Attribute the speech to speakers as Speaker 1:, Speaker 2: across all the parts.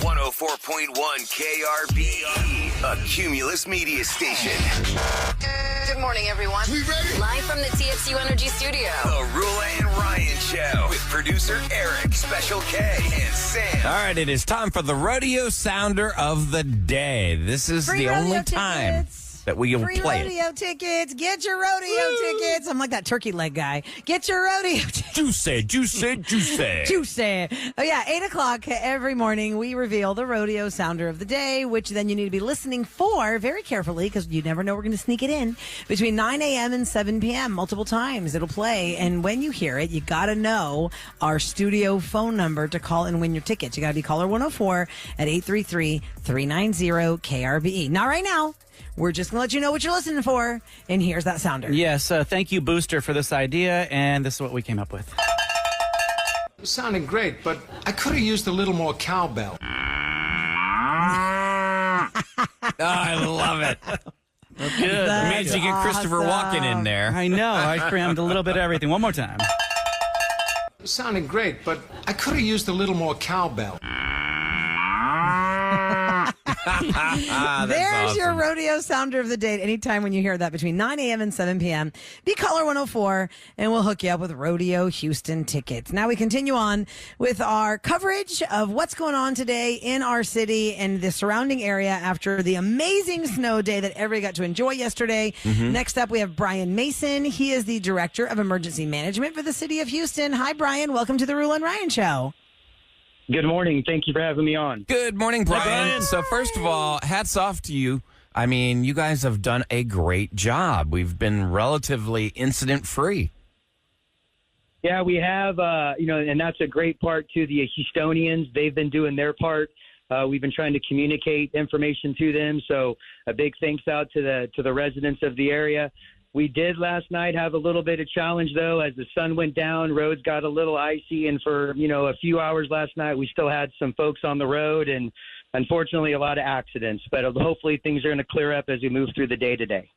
Speaker 1: 104.1 KRBE, a Cumulus media station.
Speaker 2: Good morning, everyone.
Speaker 1: We ready?
Speaker 2: Live from the TXU Energy Studio.
Speaker 1: The Roula and Ryan Show with producer Eric, Special K, and Sam.
Speaker 3: All right, it is time for the rodeo sounder of the day. This is
Speaker 4: Free
Speaker 3: the only
Speaker 4: rodeo
Speaker 3: time
Speaker 4: tickets.
Speaker 3: that we will
Speaker 4: Free
Speaker 3: play
Speaker 4: rodeo tickets. Get your rodeo tickets. I'm like that turkey leg guy. Get your rodeo tickets.
Speaker 3: Juicy, juicy, juicy.
Speaker 4: Juicy. Oh, yeah. 8 o'clock every morning, we reveal the rodeo sounder of the day, which then you need to be listening for very carefully because you never know we're going to sneak it in between 9 a.m. and 7 p.m. multiple times. It'll play. And when you hear it, you got to know our studio phone number to call and win your tickets. You got to be caller 104 at 833-390-KRBE. Not right now. We're just going to let you know what you're listening for. And here's that sounder.
Speaker 5: Yes, thank you, Booster, for this idea, and this is what we came up with.
Speaker 6: Sounding great, but I could have used a little more cowbell.
Speaker 3: I love it.
Speaker 5: Good.
Speaker 3: It means you get Christopher Walken in there.
Speaker 5: I know, I crammed a little bit of everything. One more time.
Speaker 6: Sounding great, but I could have used a little more cowbell.
Speaker 4: There's your rodeo sounder of the day. Anytime when you hear that between 9 a.m. and 7 p.m., be caller 104 and we'll hook you up with Rodeo Houston tickets. Now we continue on with our coverage of what's going on today in our city and the surrounding area after the amazing snow day that everybody got to enjoy yesterday. Next up, we have Brian Mason. He is the Director of Emergency Management for the city of Houston. Hi, Brian. Welcome to the Roula and Ryan Show.
Speaker 7: Good morning. Thank you for having me on.
Speaker 3: Good morning, Brian.
Speaker 5: Brian.
Speaker 3: So first of all, hats off to you. I mean, you guys have done a great job. We've been relatively incident-free.
Speaker 7: Yeah, we have, and that's a great part to the Houstonians. They've been doing their part. We've been trying to communicate information to them. So a big thanks out to the residents of the area. We did last night have a little bit of challenge, though, as the sun went down. Roads got a little icy, and for, a few hours last night, we still had some folks on the road and, unfortunately, a lot of accidents. But hopefully things are going to clear up as we move through the day today.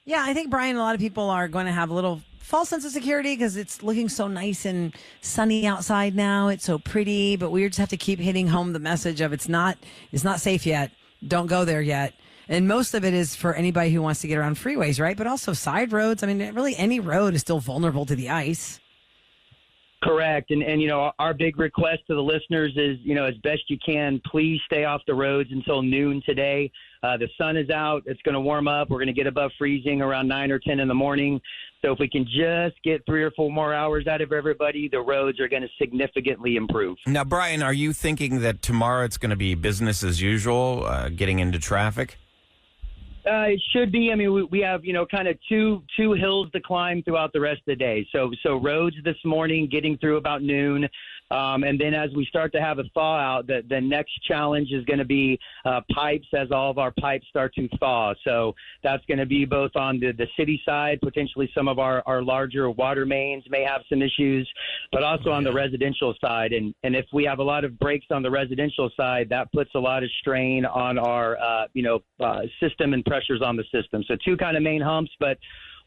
Speaker 4: Yeah, I think, Brian, a lot of people are going to have a little false sense of security because it's looking so nice and sunny outside now. It's so pretty, but we just have to keep hitting home the message of it's not safe yet. Don't go there yet. And most of it is for anybody who wants to get around freeways, right? But also side roads. I mean, really any road is still vulnerable to the ice.
Speaker 7: Correct. And our big request to the listeners is, as best you can, please stay off the roads until noon today. The sun is out. It's going to warm up. We're going to get above freezing around 9 or 10 in the morning. So if we can just get 3 or 4 more hours out of everybody, the roads are going to significantly improve.
Speaker 3: Now, Brian, are you thinking that tomorrow it's going to be business as usual, getting into traffic?
Speaker 7: It should be. I mean, we have, kind of two hills to climb throughout the rest of the day. So roads this morning, getting through about noon. And then as we start to have a thaw out, the next challenge is going to be pipes as all of our pipes start to thaw. So that's going to be both on the city side, potentially some of our larger water mains may have some issues, but also on the residential side. And if we have a lot of breaks on the residential side, that puts a lot of strain on our, system and pressures on the system. So two kind of main humps, but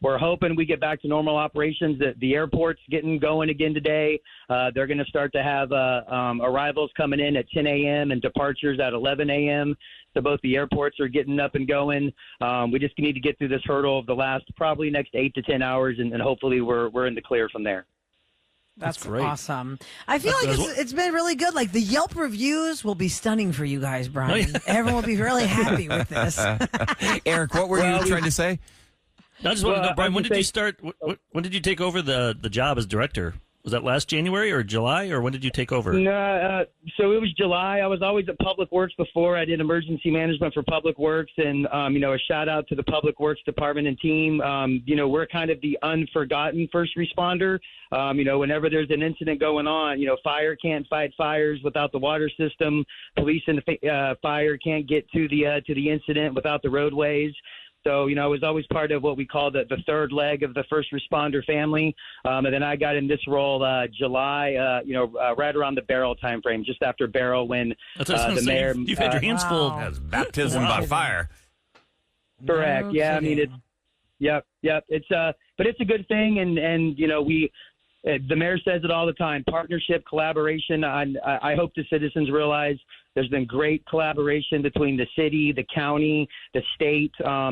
Speaker 7: we're hoping we get back to normal operations. That the airport's getting going again today. They're going to start to have arrivals coming in at 10 a.m. and departures at 11 a.m. So both the airports are getting up and going. We just need to get through this hurdle of the last probably next 8 to 10 hours, and hopefully we're in the clear from there.
Speaker 4: That's
Speaker 5: great.
Speaker 4: Awesome. I feel like it's been really good. Like the Yelp reviews will be stunning for you guys, Brian. Everyone will be really happy with this.
Speaker 3: Eric, what were you trying to say?
Speaker 8: I just want to know, Brian, when did you start? When did you take over the job as director? Was that last January or July, or when did you take over?
Speaker 7: No, so it was July. I was always at Public Works before. I did emergency management for Public Works, and a shout out to the Public Works department and team. We're kind of the unforgotten first responder. Whenever there's an incident going on, fire can't fight fires without the water system. Police and fire can't get to the incident without the roadways. So, I was always part of what we call the third leg of the first responder family. And then I got in this role July, right around the Barrel time frame, just after Barrel when the mayor.
Speaker 8: You've had your hands full.
Speaker 3: That's baptism by fire.
Speaker 7: Correct.
Speaker 4: No
Speaker 7: yeah,
Speaker 4: kidding.
Speaker 7: I mean, Yep. It's but it's a good thing, and the mayor says it all the time, partnership, collaboration. I hope the citizens realize there's been great collaboration between the city, the county, the state.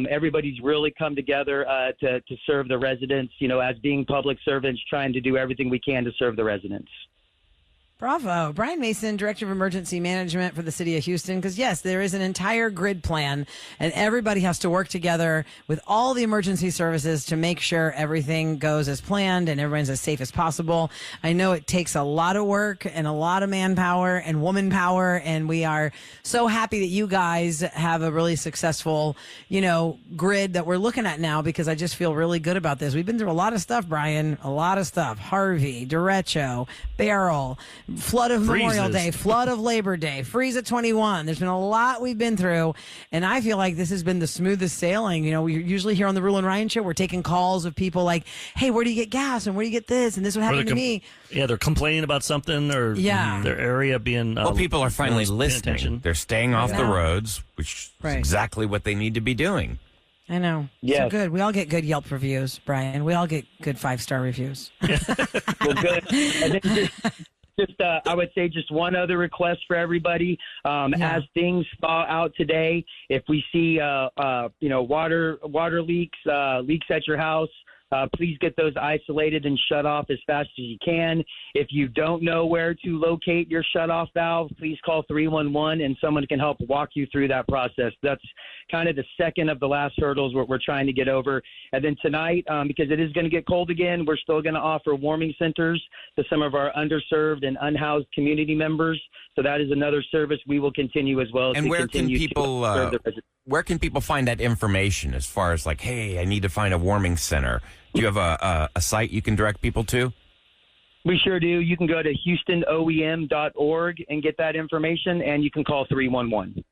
Speaker 7: Everybody's really come together to serve the residents, as being public servants, trying to do everything we can to serve the residents.
Speaker 4: Bravo. Brian Mason, Director of Emergency Management for the City of Houston. Because, yes, there is an entire grid plan, and everybody has to work together with all the emergency services to make sure everything goes as planned and everyone's as safe as possible. I know it takes a lot of work and a lot of manpower and woman power, and we are so happy that you guys have a really successful, grid that we're looking at now, because I just feel really good about this. We've been through a lot of stuff, Brian, a lot of stuff. Harvey, derecho, Beryl, flood of Memorial Day, flood of Labor Day, freeze at 21. There's been a lot we've been through, and I feel like this has been the smoothest sailing. We usually here on the Roula and Ryan show, we're taking calls of people like, hey, where do you get gas, and where do you get this, and this is what happened to me.
Speaker 8: Yeah, they're complaining about something, or their area being
Speaker 3: people are finally listening.
Speaker 8: Attention.
Speaker 3: They're staying off the roads, which is exactly what they need to be doing.
Speaker 4: I know.
Speaker 7: Yeah.
Speaker 4: So good. We all get good Yelp reviews, Brian. We all get good 5-star reviews.
Speaker 7: Well, good. And then just I would say just one other request for everybody. As things thaw out today, if we see water leaks at your house, please get those isolated and shut off as fast as you can. If you don't know where to locate your shutoff valve, please call 311 and someone can help walk you through that process. That's kind of the second of the last hurdles we're trying to get over. And then tonight, because it is going to get cold again, we're still going to offer warming centers to some of our underserved and unhoused community members. So that is another service we will continue as well.
Speaker 3: And where can people find that information as far as like, hey, I need to find a warming center? Do you have a site you can direct people to?
Speaker 7: We sure do. You can go to HoustonOEM.org and get that information, and you can call 311.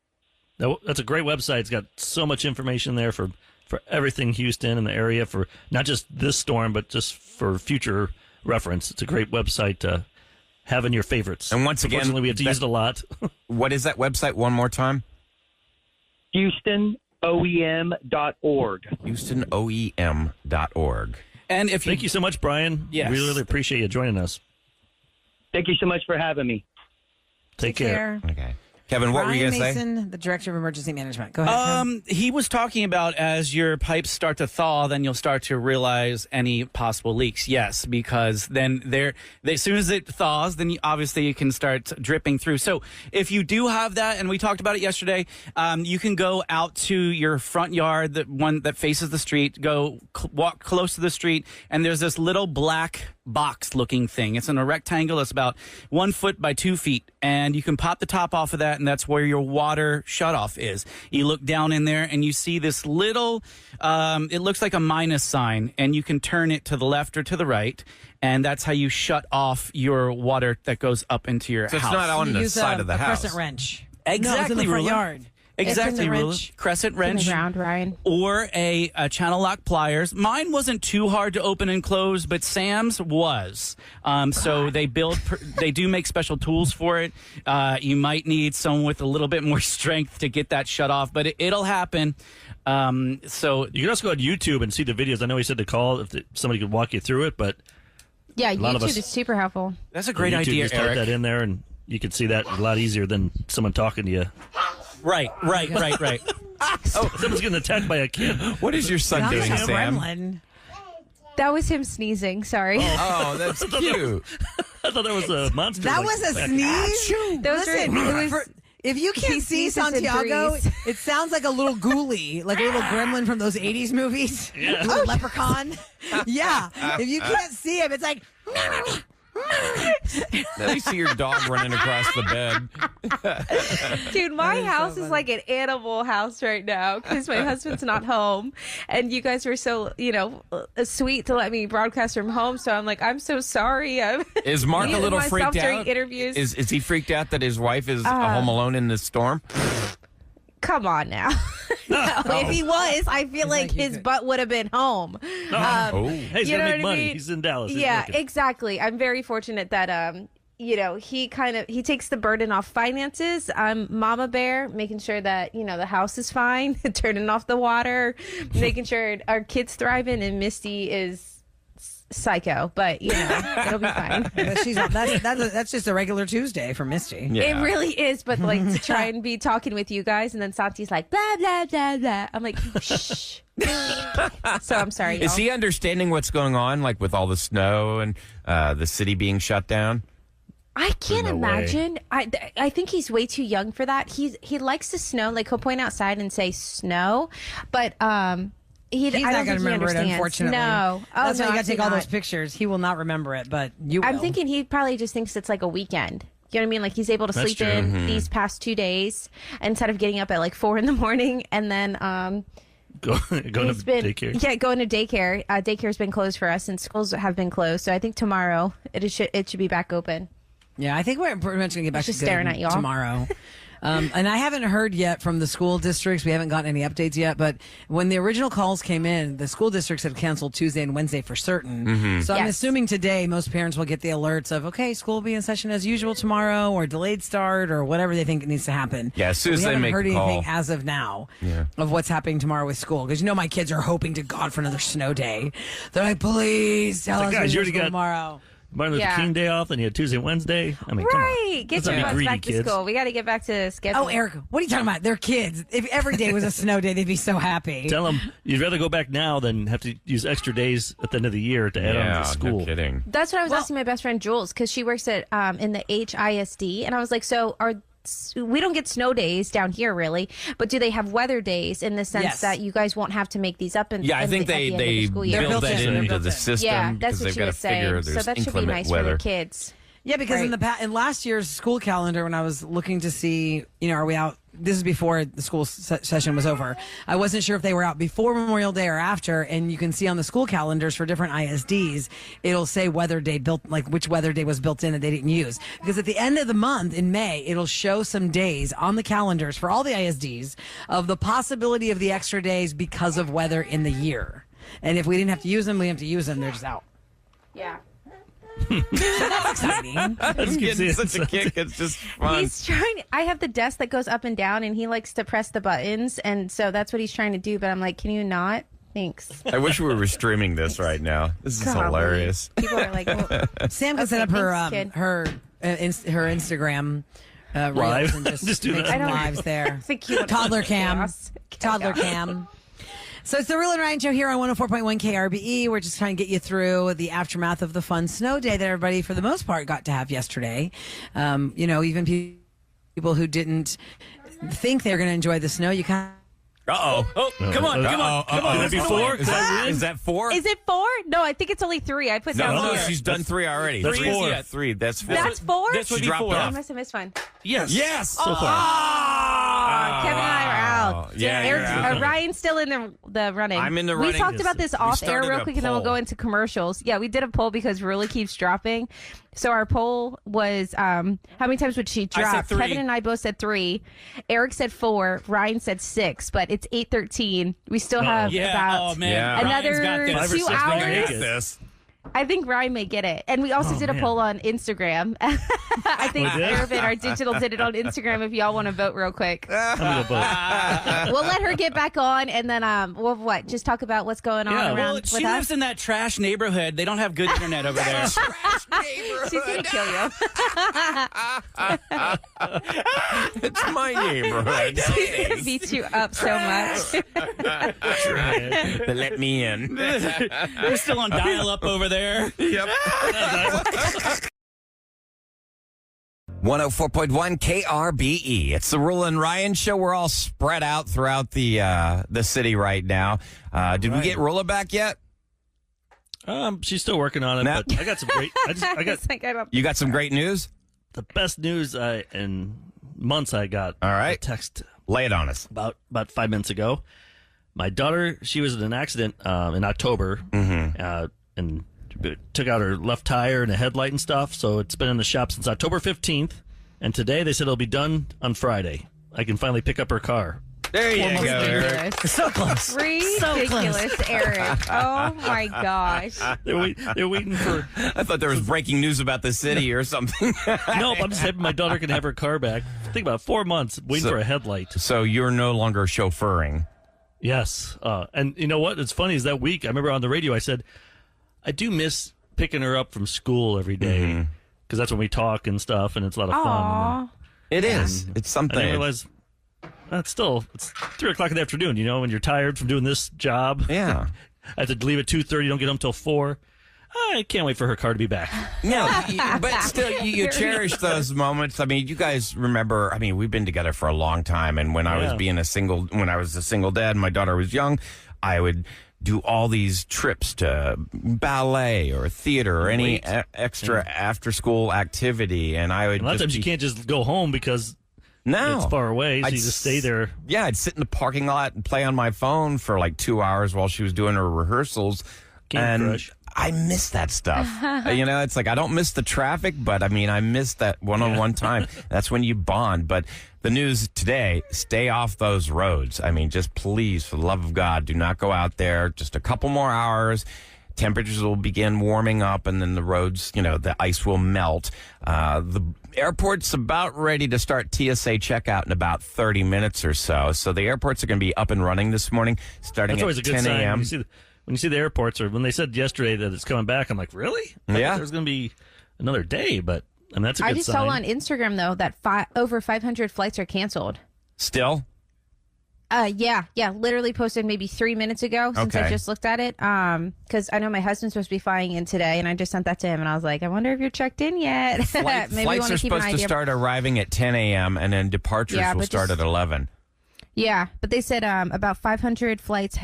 Speaker 8: That's a great website. It's got so much information there for everything Houston and the area, for not just this storm, but just for future reference. It's a great website to have in your favorites.
Speaker 3: And once again,
Speaker 8: we have to use it a lot.
Speaker 3: What is that website one more time?
Speaker 7: HoustonOEM.org.
Speaker 3: HoustonOEM.org.
Speaker 5: And
Speaker 8: thank you so much, Brian.
Speaker 5: Yes.
Speaker 8: We really appreciate you joining us.
Speaker 7: Thank you so much for having me.
Speaker 8: Take care.
Speaker 3: Okay. Kevin, what were you going to say?
Speaker 4: Brian Mason, the Director of Emergency Management. Go ahead.
Speaker 5: He was talking about as your pipes start to thaw, then you'll start to realize any possible leaks. Yes, because then as soon as it thaws, then obviously you can start dripping through. So if you do have that, and we talked about it yesterday, you can go out to your front yard, the one that faces the street, walk close to the street, and there's this little black box looking thing. It's in a rectangle. It's about 1 foot by 2 feet, and you can pop the top off of that, and that's where your water shutoff is. You look down in there and you see this little it looks like a minus sign, and you can turn it to the left or to the right, and that's how you shut off your water that goes up into your house.
Speaker 3: So it's not on the side of the house.
Speaker 4: Crescent wrench.
Speaker 5: Exactly,
Speaker 4: No, it's in the front
Speaker 5: Roula.
Speaker 4: yard.
Speaker 5: Exactly,
Speaker 4: Crescent
Speaker 5: Roula.
Speaker 4: wrench.
Speaker 5: Crescent wrench.
Speaker 9: Ground, Ryan.
Speaker 5: Or a channel lock pliers. Mine wasn't too hard to open and close, but Sam's was. So they do make special tools for it. You might need someone with a little bit more strength to get that shut off, but it'll happen. So
Speaker 8: you can also go on YouTube and see the videos. I know he said to call if somebody could walk you through it, but
Speaker 9: Yeah,
Speaker 8: lot of
Speaker 9: YouTube
Speaker 8: us-
Speaker 9: is super helpful.
Speaker 5: that's a great
Speaker 8: YouTube,
Speaker 5: idea,
Speaker 8: just type
Speaker 5: Eric.
Speaker 8: that in there, and you can see that a lot easier than someone talking to you.
Speaker 5: Right.
Speaker 8: Oh, someone's getting attacked by a kid.
Speaker 3: What is your son
Speaker 4: Sounds
Speaker 3: doing,
Speaker 4: like a
Speaker 3: Sam?
Speaker 4: gremlin.
Speaker 9: That was him sneezing. Sorry.
Speaker 3: Oh, that's cute.
Speaker 8: I thought that was a monster.
Speaker 4: That
Speaker 8: like,
Speaker 4: was a
Speaker 8: back-
Speaker 4: sneeze?
Speaker 9: That was
Speaker 4: Listen,
Speaker 9: right. It was-
Speaker 4: if you can't
Speaker 9: He
Speaker 4: see
Speaker 9: sneezes and
Speaker 4: Santiago,
Speaker 9: breathes.
Speaker 4: it sounds like a little ghoulie, like a little gremlin from those 80s movies.
Speaker 8: Yeah.
Speaker 4: A little leprechaun. Yeah. If you can't see him, it's like...
Speaker 3: At least see your dog running across the bed.
Speaker 9: Dude, my
Speaker 4: is so
Speaker 9: house is
Speaker 4: funny.
Speaker 9: like an animal house right now because my husband's not home, and you guys were so sweet to let me broadcast from home. So I'm like, I'm so sorry.
Speaker 3: Is Mark a little freaked
Speaker 9: during
Speaker 3: out?
Speaker 9: interviews.
Speaker 3: Is he freaked out that his wife is home alone in this storm?
Speaker 9: Come on now. No, if he was, I feel like
Speaker 4: like you
Speaker 9: his
Speaker 4: could.
Speaker 9: butt would have been home.
Speaker 3: Oh.
Speaker 8: Hey, he's
Speaker 9: You
Speaker 8: gonna
Speaker 9: know
Speaker 8: make
Speaker 9: what I
Speaker 8: money.
Speaker 9: mean?
Speaker 8: He's in Dallas. He's
Speaker 9: Yeah,
Speaker 8: working.
Speaker 9: exactly. I'm very fortunate that he takes the burden off finances. I'm mama bear, making sure that the house is fine, turning off the water, making sure our kids thriving, and Misty is psycho, but it'll be fine.
Speaker 4: But that's just a regular Tuesday for Misty.
Speaker 9: It really is, but like to try and be talking with you guys, and then Santi's like blah blah blah blah. I'm like, shh. So I'm sorry.
Speaker 3: Is
Speaker 9: y'all.
Speaker 3: he understanding what's going on, like with all the snow and the city being shut down?
Speaker 9: I can't imagine. I think he's way too young for that. He likes the snow. Like he'll point outside and say snow, but
Speaker 4: He's not going to remember it, unfortunately.
Speaker 9: No. Oh,
Speaker 4: that's why you got to take all
Speaker 9: not.
Speaker 4: those pictures. He will not remember it, but you will.
Speaker 9: I'm thinking he probably just thinks it's like a weekend. You know what I mean? Like he's able to
Speaker 8: That's
Speaker 9: sleep
Speaker 8: true.
Speaker 9: in these past 2 days instead of getting up at like 4 a.m. and then
Speaker 8: Going to daycare.
Speaker 9: Yeah, going to daycare. Daycare's been closed for us, and schools have been closed. So I think tomorrow it should be back open.
Speaker 4: Yeah, I think we're pretty much going to get back
Speaker 9: Just
Speaker 4: to
Speaker 9: staring
Speaker 4: good
Speaker 9: at y'all.
Speaker 4: tomorrow. And I haven't heard yet from the school districts. We haven't gotten any updates yet. But when the original calls came in, the school districts had canceled Tuesday and Wednesday for certain. So I'm
Speaker 9: Yes.
Speaker 4: assuming today most parents will get the alerts of, okay, school will be in session as usual tomorrow, or delayed start, or whatever they think needs to happen.
Speaker 3: Yeah, as soon as
Speaker 4: we
Speaker 3: they
Speaker 4: haven't
Speaker 3: make
Speaker 4: heard
Speaker 3: the call.
Speaker 4: anything as of now of what's happening tomorrow with school. Because my kids are hoping to God for another snow day. They're like, please tell
Speaker 8: It's
Speaker 4: us
Speaker 8: like, guys,
Speaker 4: when
Speaker 8: you
Speaker 4: you're
Speaker 8: already
Speaker 4: school
Speaker 8: got-
Speaker 4: tomorrow.
Speaker 8: Martin Luther
Speaker 9: Yeah.
Speaker 8: King Day off, then you had Tuesday, Wednesday. I mean, come on.
Speaker 9: Right. Get
Speaker 8: Let's
Speaker 9: your
Speaker 8: not be
Speaker 9: butts
Speaker 8: greedy,
Speaker 9: back to
Speaker 8: kids.
Speaker 9: school. We got to get back to schedule.
Speaker 4: Oh, Eric, what are you talking about? They're kids. If every day was a snow day, they'd be so happy.
Speaker 8: Tell them you'd rather go back now than have to use extra days at the end of the year to add on to school.
Speaker 3: No kidding.
Speaker 9: That's what I was asking my best friend Jules, because she works at in the HISD, and I was like, so we don't get snow days down here really, but do they have weather days in the sense
Speaker 4: Yes.
Speaker 9: that you guys won't have to make these up?
Speaker 3: Yeah, I think
Speaker 9: at the end of
Speaker 3: they
Speaker 9: the school year?
Speaker 3: build
Speaker 4: built
Speaker 3: that
Speaker 4: in. They're
Speaker 3: into
Speaker 4: built
Speaker 3: the
Speaker 4: in.
Speaker 3: system
Speaker 9: Yeah, that's
Speaker 3: because
Speaker 9: what
Speaker 3: they've
Speaker 9: she
Speaker 3: got to
Speaker 9: was
Speaker 3: figure
Speaker 9: saying.
Speaker 3: there's
Speaker 9: So that should be
Speaker 3: inclement
Speaker 9: nice for
Speaker 3: weather.
Speaker 9: the kids.
Speaker 4: Yeah, because
Speaker 9: Right.
Speaker 4: in last year's school calendar, when I was looking to see, are we out? This is before the school session was over. I wasn't sure if they were out before Memorial Day or after. And you can see on the school calendars for different ISDs, it'll say weather day built, like which weather day was built in that they didn't use. Because at the end of the month in May, it'll show some days on the calendars for all the ISDs of the possibility of the extra days because of weather in the year. And if we didn't have to use them, we didn't have to use them. They're just out.
Speaker 9: Yeah.
Speaker 4: That's exciting.
Speaker 3: I'm getting such a kick. It's just fun.
Speaker 9: He's trying. I have the desk that goes up and down, and he likes to press the buttons, and so that's what he's trying to do. But I'm like, can you not? Thanks.
Speaker 3: I wish we were streaming this right now. This is
Speaker 9: Golly.
Speaker 3: hilarious.
Speaker 9: People are like, well,
Speaker 4: Sam can
Speaker 9: Okay,
Speaker 4: set up her
Speaker 9: thanks, kid.
Speaker 4: her Instagram reels
Speaker 8: Live?
Speaker 4: and just
Speaker 8: Just do
Speaker 4: make
Speaker 8: that.
Speaker 4: some
Speaker 9: I don't-
Speaker 4: lives there.
Speaker 9: I think you want
Speaker 4: Toddler cam.
Speaker 9: chaos.
Speaker 4: Toddler cam. So it's the Roula and Ryan show here on 104.1 KRBE. We're just trying to get you through the aftermath of the fun snow day that everybody, for the most part, got to have yesterday. Even people who didn't think they were going to enjoy the snow, you kind of.
Speaker 3: Uh-oh. Oh, come on, come on, come on.
Speaker 8: Is that four?
Speaker 3: Is that 4?
Speaker 9: Is it 4? No, I think it's only 3. I put down
Speaker 3: No,
Speaker 9: here.
Speaker 3: she's done 3 already.
Speaker 8: That's 4.
Speaker 3: Yeah, 3. That's 4.
Speaker 9: That's 4?
Speaker 5: This would
Speaker 3: She
Speaker 5: be
Speaker 3: dropped
Speaker 5: 4.
Speaker 9: I
Speaker 3: off.
Speaker 9: must have missed one.
Speaker 8: Yes.
Speaker 3: Yes.
Speaker 8: So far.
Speaker 9: Kevin and I are out.
Speaker 3: Yeah,
Speaker 9: Eric's,
Speaker 3: you're out.
Speaker 9: Ryan's still in the running.
Speaker 3: I'm in the
Speaker 9: We
Speaker 3: running.
Speaker 9: talked about this off air
Speaker 3: started
Speaker 9: real
Speaker 3: a
Speaker 9: quick, and then we'll
Speaker 3: poll.
Speaker 9: go into commercials. Yeah, we did a poll because Roula keeps dropping. So our poll was, how many times would she
Speaker 5: I said
Speaker 9: drop?
Speaker 5: 3.
Speaker 9: Kevin and I both said 3. Eric said 4. Ryan said 6. But it's 8:13. We still have
Speaker 5: Yeah.
Speaker 9: about
Speaker 5: Oh man.
Speaker 3: Yeah.
Speaker 5: Ryan's got
Speaker 9: another
Speaker 5: this.
Speaker 8: 5 or
Speaker 9: 2
Speaker 8: 6
Speaker 9: hours.
Speaker 8: make
Speaker 3: Take this.
Speaker 9: I think Ryan may get it. And we also did a
Speaker 8: man.
Speaker 9: poll on Instagram. I think
Speaker 8: We did?
Speaker 9: Irvin, our digital, did it on Instagram if y'all want to vote real quick.
Speaker 8: I'm gonna vote.
Speaker 9: We'll let her get back on, and then we'll just talk about what's going on
Speaker 8: Yeah,
Speaker 9: around
Speaker 5: Well,
Speaker 9: with
Speaker 5: she
Speaker 9: us.
Speaker 5: lives in that trash neighborhood. They don't have good internet over there.
Speaker 9: She's gonna kill you.
Speaker 3: It's my neighborhood.
Speaker 9: She's gonna beat you up so much.
Speaker 3: They let me in.
Speaker 5: They're still on dial-up over there.
Speaker 3: Yep. 104.1 KRBE. It's the Roula and Ryan show. We're all spread out throughout the city right now. Did we get Roula back yet?
Speaker 8: She's still working on it,
Speaker 3: Nah.
Speaker 8: but I got some great. I got
Speaker 9: It's like, I don't.
Speaker 3: You got some great news?
Speaker 8: the best news in months. I got
Speaker 3: All right.
Speaker 8: a text
Speaker 3: Lay it on us.
Speaker 8: about 5 minutes ago. My daughter, she was in an accident in October, and took out her left tire and a headlight and stuff. So it's been in the shop since October 15th, and today they said it'll be done on Friday. I can finally pick up her car.
Speaker 3: There you go, Eric.
Speaker 9: Ridiculous.
Speaker 4: So close.
Speaker 9: Ridiculous, Eric. Oh my gosh.
Speaker 8: They're waiting for.
Speaker 3: I thought there was breaking news about the city or something.
Speaker 8: Nope, I'm just hoping my daughter can have her car back. Think about 4 months waiting for a headlight.
Speaker 3: So you're no longer chauffeuring.
Speaker 8: Yes, and you know what? It's funny is that week I remember on the radio I said I do miss picking her up from school every day because that's when we talk and stuff, and it's a lot of fun.
Speaker 3: It is. It's something.
Speaker 8: I didn't realize it's 3 o'clock in the afternoon. You know, when you're tired from doing this job.
Speaker 3: Yeah.
Speaker 8: I have to leave at 2:30. Don't get home till 4. I can't wait for her car to be back.
Speaker 3: No, but still, you cherish those moments. I mean, you guys remember, I mean, we've been together for a long time. And when I was when I was a single dad and my daughter was young, I would do all these trips to ballet or theater or any extra after school activity. And I would
Speaker 8: a lot of times you can't just go home because
Speaker 3: no,
Speaker 8: it's far away. So you just stay there.
Speaker 3: Yeah, I'd sit in the parking lot and play on my phone for like 2 hours while she was doing her rehearsals.
Speaker 8: Candy Crush.
Speaker 3: I miss that stuff. You know, it's like I don't miss the traffic, but I mean, I miss that one-on-one time. That's when you bond. But the news today, stay off those roads. I mean, just please, for the love of God, do not go out there. Just a couple more hours. Temperatures will begin warming up, and then the roads, you know, the ice will melt. The airport's about ready to start TSA checkout in about 30 minutes or so. So the airports are going to be up and running this morning, starting
Speaker 8: That's always
Speaker 3: at
Speaker 8: a good
Speaker 3: 10
Speaker 8: sign.
Speaker 3: a.m.
Speaker 8: When you see the airports, or when they said yesterday that it's coming back, I'm like, really?
Speaker 3: Yeah.
Speaker 8: There's going to be another day, but that's a good sign.
Speaker 9: I just saw on Instagram, though, that over 500 flights are canceled.
Speaker 3: Still?
Speaker 9: Yeah. Literally posted maybe 3 minutes ago since I just looked at it. Because I know my husband's supposed to be flying in today, and I just sent that to him, and I was like, I wonder if you're checked in yet. Maybe
Speaker 3: Flights are supposed to start arriving at 10 a.m., and then departures will start at 11.
Speaker 9: Yeah, but they said about 500 flights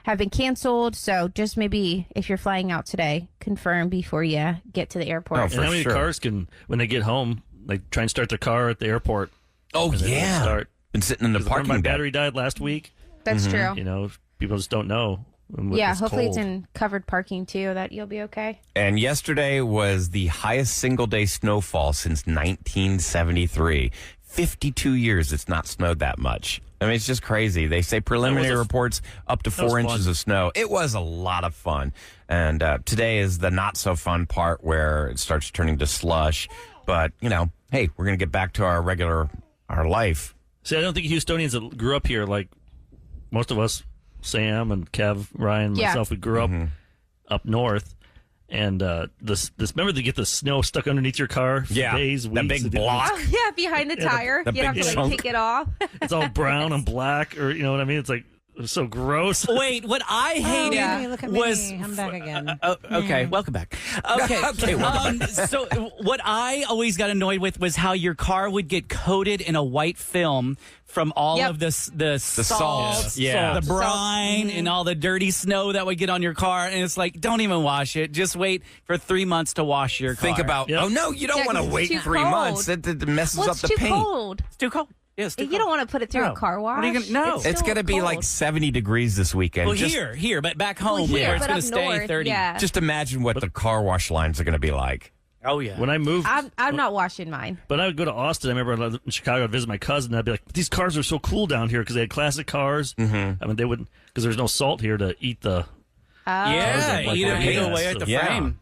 Speaker 9: have been canceled. So just maybe if you're flying out today, confirm before you get to the airport.
Speaker 3: Oh,
Speaker 8: and how many cars can, when they get home, like try and start their car at the airport?
Speaker 3: Oh, yeah.
Speaker 8: Start.
Speaker 3: Been sitting in the parking
Speaker 8: My
Speaker 3: deck.
Speaker 8: battery died last week.
Speaker 9: That's true.
Speaker 8: You know, people just don't know.
Speaker 9: Yeah, hopefully it's in covered parking too, that you'll be okay.
Speaker 3: And yesterday was the highest single-day snowfall since 1973. 52 years it's not snowed that much. I mean, it's just crazy. They say preliminary reports up to 4 inches of snow. It was a lot of fun. And today is the not-so-fun part where it starts turning to slush. But, you know, hey, we're going to get back to our life.
Speaker 8: See, I don't think Houstonians that grew up here, like most of us, Sam and Kev, Ryan, myself, we grew up north. And remember to get the snow stuck underneath your car for days, weeks.
Speaker 3: That big block.
Speaker 9: Oh, yeah, behind the tire. You have to take it off.
Speaker 8: It's all brown and black, or you know what I mean? It's like so gross.
Speaker 5: Wait, what I hated
Speaker 4: look at
Speaker 5: was
Speaker 4: me. I'm back again.
Speaker 5: okay, welcome back. Okay,
Speaker 3: welcome back.
Speaker 5: So what I always got annoyed with was how your car would get coated in a white film from all of the salt, the brine, and all the dirty snow that would get on your car. And it's like, don't even wash it. Just wait for 3 months to wash your car.
Speaker 3: Think about, oh, no, you don't want to wait 3 months. It messes up the paint.
Speaker 9: Cold.
Speaker 5: It's too cold. Yeah, it's too cold.
Speaker 9: You don't want to put it through a car wash.
Speaker 5: What are you gonna,
Speaker 3: It's going to be like 70 degrees this weekend.
Speaker 5: Well, here, but back home where it's going to stay 30.
Speaker 9: Yeah.
Speaker 3: Just imagine what the car wash lines are going to be like.
Speaker 5: Oh, yeah.
Speaker 8: When I moved...
Speaker 9: I'm not washing mine.
Speaker 8: But I would go to Austin. I remember I lived in Chicago. I'd visit my cousin. And I'd be like, these cars are so cool down here because they had classic cars. I mean, they wouldn't... Because there's no salt here to eat the...
Speaker 5: eat away at the frame.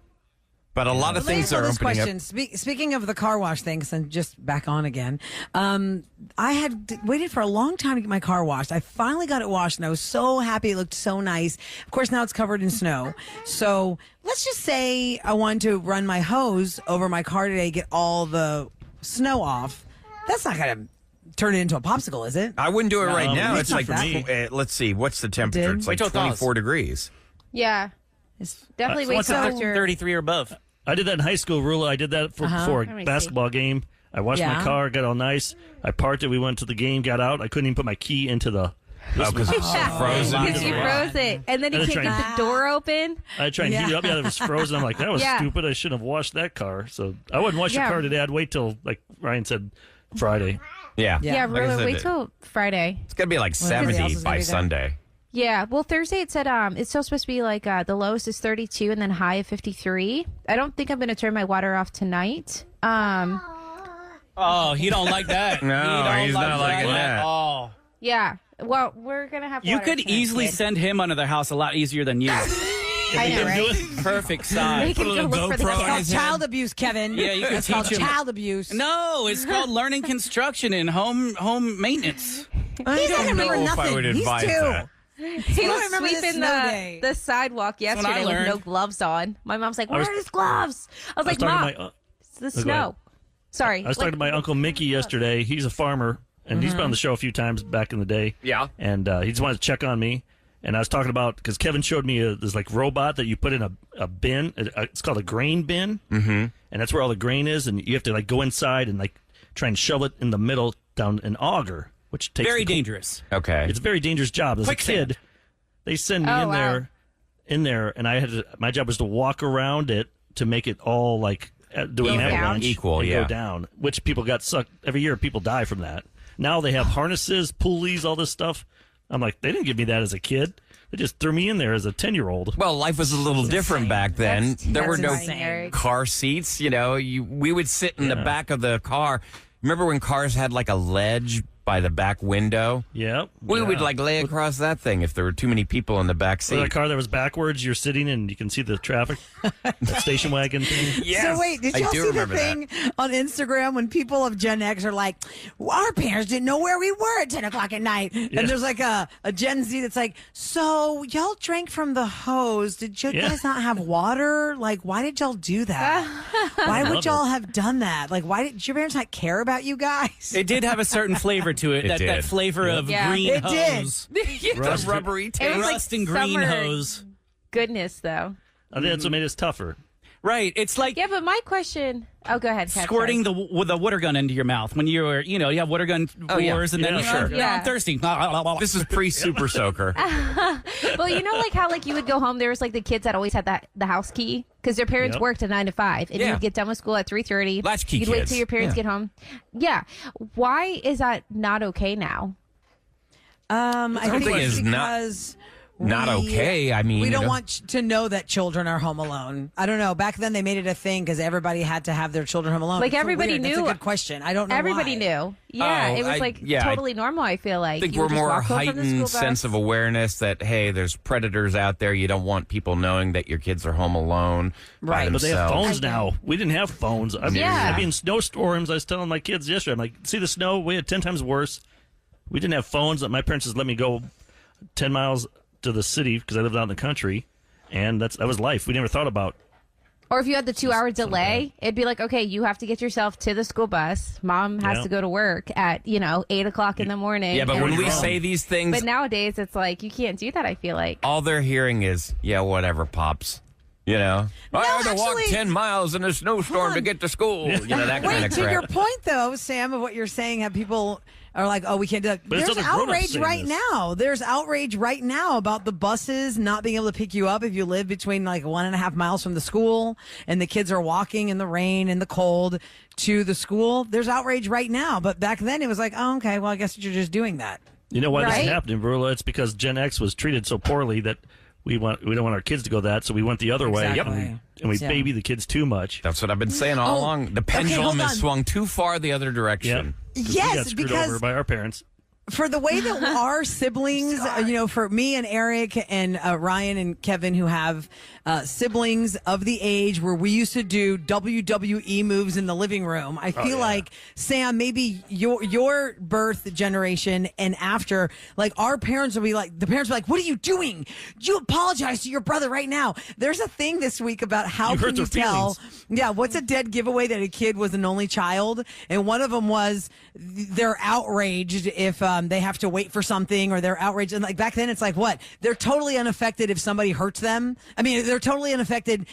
Speaker 3: But a lot of things are opening up.
Speaker 4: Speaking of the car wash things, and just back on again, I had waited for a long time to get my car washed. I finally got it washed, and I was so happy. It looked so nice. Of course, now it's covered in snow. So let's just say I wanted to run my hose over my car today, get all the snow off. That's not going to turn it into a popsicle, is it?
Speaker 3: I wouldn't do it right now.
Speaker 4: It's
Speaker 3: It's like,
Speaker 4: not
Speaker 3: let's see, what's the temperature? It's like 24 degrees.
Speaker 9: Yeah. It's definitely way too much.
Speaker 5: 33 or above.
Speaker 8: I did that in high school, Roula. I did that for a basketball game. I washed my car, got all nice. I parked it. We went to the game, got out. I couldn't even put my key into the...
Speaker 3: because it's frozen.
Speaker 9: Because you froze it. And then you can't get the door open.
Speaker 8: I tried to heat it up. Yeah, it was frozen. I'm like, that was stupid. I shouldn't have washed that car. So I wouldn't wash your car today. I'd wait till, like Ryan said, Friday.
Speaker 3: Yeah.
Speaker 9: Yeah,
Speaker 3: Like I said,
Speaker 9: wait till Friday.
Speaker 3: It's going to be like 70 by Sunday.
Speaker 9: Yeah, well, Thursday it said it's still supposed to be like the lowest is 32 and then high of 53. I don't think I'm going to turn my water off tonight.
Speaker 5: Oh, he don't like that.
Speaker 3: No, he's not liking that.
Speaker 5: Oh.
Speaker 9: Yeah, well, we're going to have
Speaker 5: You
Speaker 9: water
Speaker 5: could
Speaker 9: tonight,
Speaker 5: easily
Speaker 9: kid.
Speaker 5: send him under the house a lot easier than you.
Speaker 9: I know, right?
Speaker 5: Perfect size.
Speaker 9: Make him go look for the
Speaker 4: It's called
Speaker 9: gas.
Speaker 4: child abuse, Kevin.
Speaker 5: Yeah, you can
Speaker 4: It's called
Speaker 5: teach him.
Speaker 4: child abuse.
Speaker 5: No, it's called learning construction and home maintenance.
Speaker 4: He
Speaker 3: I
Speaker 4: doesn't
Speaker 3: don't know
Speaker 4: remember
Speaker 3: if I
Speaker 4: nothing.
Speaker 3: would
Speaker 4: He's
Speaker 3: advise
Speaker 4: two.
Speaker 3: that.
Speaker 9: He was
Speaker 4: remember this
Speaker 9: sweeping
Speaker 4: snow day.
Speaker 9: the sidewalk
Speaker 5: what I
Speaker 9: yesterday with no
Speaker 5: learned.
Speaker 9: gloves on. My mom's like, "Where
Speaker 8: was-
Speaker 9: are his gloves?" I was like,
Speaker 8: talking
Speaker 9: "Mom,
Speaker 8: to my,
Speaker 9: it's the
Speaker 8: go
Speaker 9: snow."
Speaker 8: ahead.
Speaker 9: Sorry.
Speaker 8: I was talking to my Uncle Mickey yesterday. He's a farmer, and he's been on the show a few times back in the day.
Speaker 3: Yeah.
Speaker 8: And he just wanted to check on me. And I was talking about, because Kevin showed me this like robot that you put in a bin. It's called a grain bin. Mm-hmm. And that's where all the grain is. And you have to like go inside and like try and shove it in the middle down an auger, which takes
Speaker 5: Very dangerous.
Speaker 3: Okay.
Speaker 8: It's a very dangerous job. As a kid, they send me
Speaker 9: Oh,
Speaker 8: in
Speaker 9: wow.
Speaker 8: there, and I had to, my job was to walk around it to make it all like do an
Speaker 9: Go down.
Speaker 8: avalanche,
Speaker 3: Equal,
Speaker 8: and
Speaker 3: yeah.
Speaker 8: go down. Which people got sucked every year. People die from that. Now they have harnesses, pulleys, all this stuff. I'm like, they didn't give me that as a kid. They just threw me in there as a 10-year-old.
Speaker 3: Well, life was a little different back then. There were no
Speaker 9: insane, Eric.
Speaker 3: car seats. You know, we would sit in the back of the car. Remember when cars had like a ledge by the back window?
Speaker 8: Yep.
Speaker 3: We
Speaker 8: Yeah.
Speaker 3: would like lay across that thing if there were too many people in the back
Speaker 8: Or
Speaker 3: seat.
Speaker 8: that car that was backwards, you're sitting and you can see the traffic. That station wagon thing.
Speaker 3: Yes,
Speaker 4: So wait, did
Speaker 3: I
Speaker 4: y'all
Speaker 3: do
Speaker 4: see the
Speaker 3: remember
Speaker 4: thing
Speaker 3: that.
Speaker 4: on Instagram when people of Gen X are like, well, our parents didn't know where we were at 10 o'clock at night.
Speaker 8: Yeah.
Speaker 4: And there's like a Gen Z that's like, so y'all drank from the hose. Did you guys not have water? Like, why did y'all do that? Why would
Speaker 8: love
Speaker 4: y'all have done that? Like, why did your parents not care about you guys?
Speaker 5: It did have a certain flavor to it.
Speaker 3: It
Speaker 5: that
Speaker 3: did.
Speaker 5: flavor of
Speaker 9: Yeah.
Speaker 5: green
Speaker 4: It did.
Speaker 5: hose.
Speaker 3: The rubbery
Speaker 9: It
Speaker 3: tape.
Speaker 9: was like
Speaker 5: Rust and green
Speaker 9: summer
Speaker 5: hose.
Speaker 9: goodness, though.
Speaker 8: I think that's what made us tougher.
Speaker 5: Right. It's like
Speaker 9: Yeah, but my question. Oh, go ahead. Kat,
Speaker 5: squirting
Speaker 9: sorry.
Speaker 5: with a water gun into your mouth when you were, you have water gun
Speaker 3: yeah.
Speaker 5: wars, and then
Speaker 8: Yeah,
Speaker 5: you're
Speaker 8: sure.
Speaker 5: like,
Speaker 9: Yeah.
Speaker 5: I'm thirsty.
Speaker 3: This is pre-Super Soaker.
Speaker 9: Well, you know, like how like you would go home. There was like the kids that always had the house key because their parents
Speaker 8: Yep.
Speaker 9: worked at 9 to 5, and
Speaker 3: Yeah.
Speaker 9: you would get done with school at 3:30.
Speaker 3: Latchkey
Speaker 9: You'd wait
Speaker 3: kids.
Speaker 9: till your parents
Speaker 3: Yeah.
Speaker 9: get home. Yeah. Why is that not okay now?
Speaker 4: I think
Speaker 3: think
Speaker 4: it's
Speaker 3: it's not-
Speaker 4: because
Speaker 3: not
Speaker 4: we-
Speaker 3: okay. I mean,
Speaker 4: we
Speaker 3: you
Speaker 4: don't
Speaker 3: know.
Speaker 4: want to know that children are home alone. I don't know. Back then, they made it a thing because everybody had to have their children home alone.
Speaker 9: Like,
Speaker 4: It's so
Speaker 9: everybody
Speaker 4: weird. That's
Speaker 9: knew-
Speaker 4: a good question. I don't know.
Speaker 9: Everybody
Speaker 4: why.
Speaker 9: knew. Yeah,
Speaker 3: Oh,
Speaker 9: it was like
Speaker 3: I
Speaker 9: totally normal. I feel like
Speaker 3: I think
Speaker 9: You
Speaker 3: we're
Speaker 9: would just
Speaker 3: more
Speaker 9: walk home from the school
Speaker 3: heightened
Speaker 9: bus.
Speaker 3: sense of awareness that, hey, there's predators out there. You don't want people knowing that your kids are home alone by
Speaker 4: Right.
Speaker 8: But they have
Speaker 3: themselves.
Speaker 8: phones now. We didn't have phones. I mean,
Speaker 9: Yeah.
Speaker 8: I'd be in snowstorms. I was telling my kids yesterday, I'm like, see the snow? We had 10 times worse. We didn't have phones. My parents just let me go 10 miles to the city because I lived out in the country. And that was life. We never thought about.
Speaker 9: Or if you had the 2-hour delay, it'd be like, okay, you have to get yourself to the school bus. Mom has
Speaker 8: Yeah.
Speaker 9: to go to work at 8 o'clock in the morning.
Speaker 3: Yeah, but
Speaker 9: And-
Speaker 3: when we
Speaker 8: wrong.
Speaker 3: say these things,
Speaker 9: but nowadays it's like you can't do that. I feel like.
Speaker 3: all they're hearing is, yeah, whatever, Pops. You know? I had to walk
Speaker 4: actually-
Speaker 3: 10 miles in a snowstorm to get to school. You know, that kind
Speaker 4: Wait,
Speaker 3: of
Speaker 4: to your
Speaker 3: crap.
Speaker 4: point, though, Sam, of what you're saying, how people are like, oh, we can't do that.
Speaker 8: But it's
Speaker 4: There's
Speaker 8: other grown-ups
Speaker 4: outrage
Speaker 8: saying
Speaker 4: right
Speaker 8: this.
Speaker 4: now. There's outrage right now about the buses not being able to pick you up if you live between like 1.5 miles from the school and the kids are walking in the rain and the cold to the school. There's outrage right now. But back then it was like, oh, okay, well, I guess you're just doing that.
Speaker 8: You know why this
Speaker 9: Right?
Speaker 8: is happening, Roula? It's because Gen X was treated so poorly that we don't want our kids to go that, so we went the other way.
Speaker 4: Exactly.
Speaker 8: And we
Speaker 4: Yeah.
Speaker 8: baby the kids too much.
Speaker 3: That's what I've been saying all
Speaker 4: Oh,
Speaker 3: along. The
Speaker 4: okay,
Speaker 3: pendulum
Speaker 4: hold
Speaker 3: has
Speaker 4: on.
Speaker 3: swung too far the other
Speaker 8: Yep.
Speaker 3: direction.
Speaker 8: 'Cause we
Speaker 4: Yes,
Speaker 8: got screwed
Speaker 4: because-
Speaker 8: over by our parents.
Speaker 4: For the way that our siblings, for me and Eric and Ryan and Kevin, who have siblings of the age where we used to do WWE moves in the living room, I feel like, Sam, maybe your birth generation and after, like, our parents will be like, the parents will be like, what are you doing? You apologize to your brother right now. There's a thing this week about how
Speaker 8: You hurt
Speaker 4: can you
Speaker 8: their
Speaker 4: tell,
Speaker 8: feelings.
Speaker 4: yeah, what's a dead giveaway that a kid was an only child? And one of them was they're outraged if they have to wait for something, or they're outraged. And like back then, it's like what? They're totally unaffected if somebody hurts them. I mean, they're totally unaffected.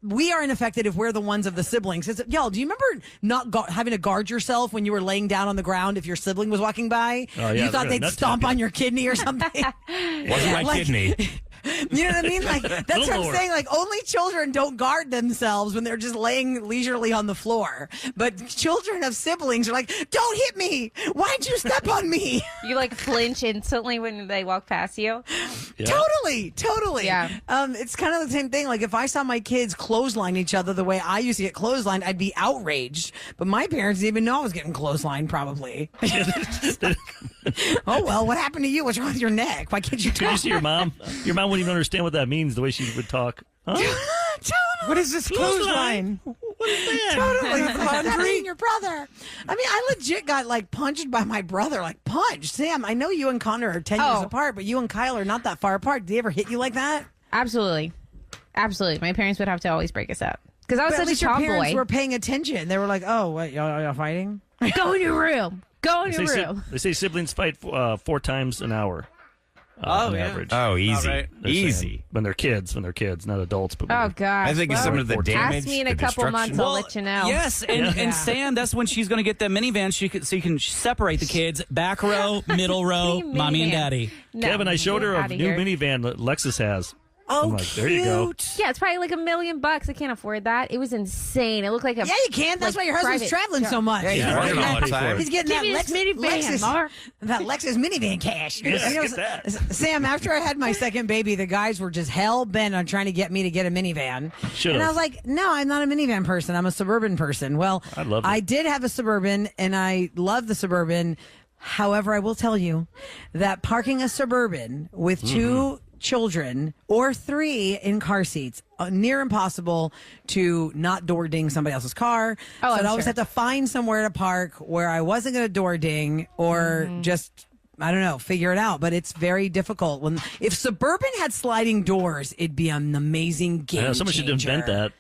Speaker 4: We are unaffected if we're the ones of the siblings. It's, yo, do you remember not having to guard yourself when you were laying down on the ground if your sibling was walking by?
Speaker 8: Oh, yeah,
Speaker 4: You thought
Speaker 8: they're
Speaker 4: they'd
Speaker 8: gonna
Speaker 4: stomp
Speaker 8: nut tap
Speaker 4: on
Speaker 8: you.
Speaker 4: your kidney or something.
Speaker 3: Wasn't my
Speaker 4: Like-
Speaker 3: kidney.
Speaker 4: You know what I mean? Like, that's
Speaker 8: Little
Speaker 4: what I'm
Speaker 8: more.
Speaker 4: saying. Like, only children don't guard themselves when they're just laying leisurely on the floor. But children of siblings are like, don't hit me. Why'd you step on me?
Speaker 9: You like flinch instantly when they walk past you.
Speaker 8: Yeah.
Speaker 4: Totally.
Speaker 9: Yeah.
Speaker 4: It's kind of the same thing. Like, if I saw my kids clothesline each other the way I used to get clotheslined, I'd be outraged. But my parents didn't even know I was getting clotheslined, probably. Oh, well, what happened to you? What's wrong with your neck? Why can't you
Speaker 8: Did you
Speaker 4: talk?
Speaker 8: see your mom? Your mom wouldn't even understand what that means, the way she would talk. Huh?
Speaker 4: Totally.
Speaker 3: What is this clothesline?
Speaker 4: Totally punching your brother. I mean, I legit got like punched by my brother, like punched. Sam, I know you and Connor are 10 years apart, but you and Kyle are not that far apart. Did he ever hit you like that?
Speaker 9: Absolutely. My parents would have to always break us up. Because I was
Speaker 4: But at
Speaker 9: such
Speaker 4: least
Speaker 9: a
Speaker 4: your
Speaker 9: tomboy.
Speaker 4: parents were paying attention. They were like, "Oh, what? Y'all fighting?"
Speaker 9: Go in your room. Go in your room.
Speaker 8: They say siblings fight 4 times an hour. On average.
Speaker 3: Oh, easy.
Speaker 5: Right.
Speaker 8: They're
Speaker 3: Easy.
Speaker 8: saying when they're kids, not adults. But
Speaker 9: Oh, gosh.
Speaker 3: I think it's some of the damage.
Speaker 9: Ask me in
Speaker 3: the
Speaker 9: a couple
Speaker 3: destruction.
Speaker 9: months, I'll let you know.
Speaker 5: Yes, and Sam, that's when she's going to get the minivan so you can separate the kids. Back row, middle row, mommy and daddy.
Speaker 9: No,
Speaker 8: Kevin, I showed her a
Speaker 9: outta
Speaker 8: new
Speaker 9: here.
Speaker 8: minivan that Lexus has.
Speaker 4: Oh,
Speaker 8: I'm like, there you go.
Speaker 9: Yeah, it's probably like $1 million. I can't afford that. It was insane. It looked like a
Speaker 4: Yeah, you can. That's
Speaker 9: like
Speaker 4: why your husband's
Speaker 9: private
Speaker 4: traveling so much.
Speaker 3: Yeah, he's
Speaker 8: Yeah,
Speaker 3: working all the time.
Speaker 4: He's getting
Speaker 9: Give
Speaker 4: that
Speaker 9: me this minivan, Mar.
Speaker 4: that Lexus minivan cash.
Speaker 8: Yeah,
Speaker 4: You know,
Speaker 8: get that.
Speaker 4: Sam, after I had my second baby, the guys were just hell bent on trying to get me to get a minivan.
Speaker 8: Should've.
Speaker 4: And I was like, no, I'm not a minivan person. I'm a Suburban person. Well,
Speaker 8: I love it.
Speaker 4: I did have a Suburban, and I love the Suburban. However, I will tell you that parking a Suburban with two children or 3 in car seats, near impossible to not door ding somebody else's car.
Speaker 9: Oh,
Speaker 4: so
Speaker 9: I'm
Speaker 4: I'd always
Speaker 9: sure.
Speaker 4: have to find somewhere to park where I wasn't going to door ding or just, I don't know, figure it out. But it's very difficult. If Suburban had sliding doors, it'd be an amazing game
Speaker 8: Yeah, someone should invent that.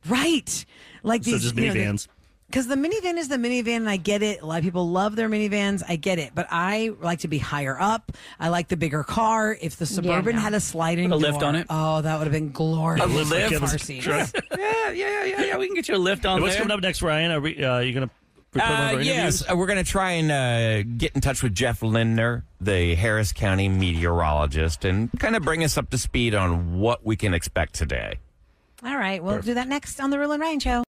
Speaker 4: Right. Like
Speaker 8: So
Speaker 4: these
Speaker 8: just minivans.
Speaker 4: because the minivan is the minivan, and I get it. A lot of people love their minivans. I get it. But I like to be higher up. I like the bigger car. If the Suburban
Speaker 9: no.
Speaker 4: had a sliding
Speaker 5: Put a
Speaker 4: door,
Speaker 5: lift on it.
Speaker 4: oh, that would have been glorious.
Speaker 3: A lift?
Speaker 4: Car
Speaker 8: Kevin's
Speaker 4: seats.
Speaker 8: truck.
Speaker 5: Yeah. We can get you a lift on
Speaker 8: What's
Speaker 5: there.
Speaker 8: coming up next, Ryan? Are you going to record one of our
Speaker 3: Yes,
Speaker 8: interviews?
Speaker 3: we're going to try and get in touch with Jeff Lindner, the Harris County meteorologist, and kind of bring us up to speed on what we can expect today.
Speaker 4: All right, we'll do that next on the Roula and Ryan Show.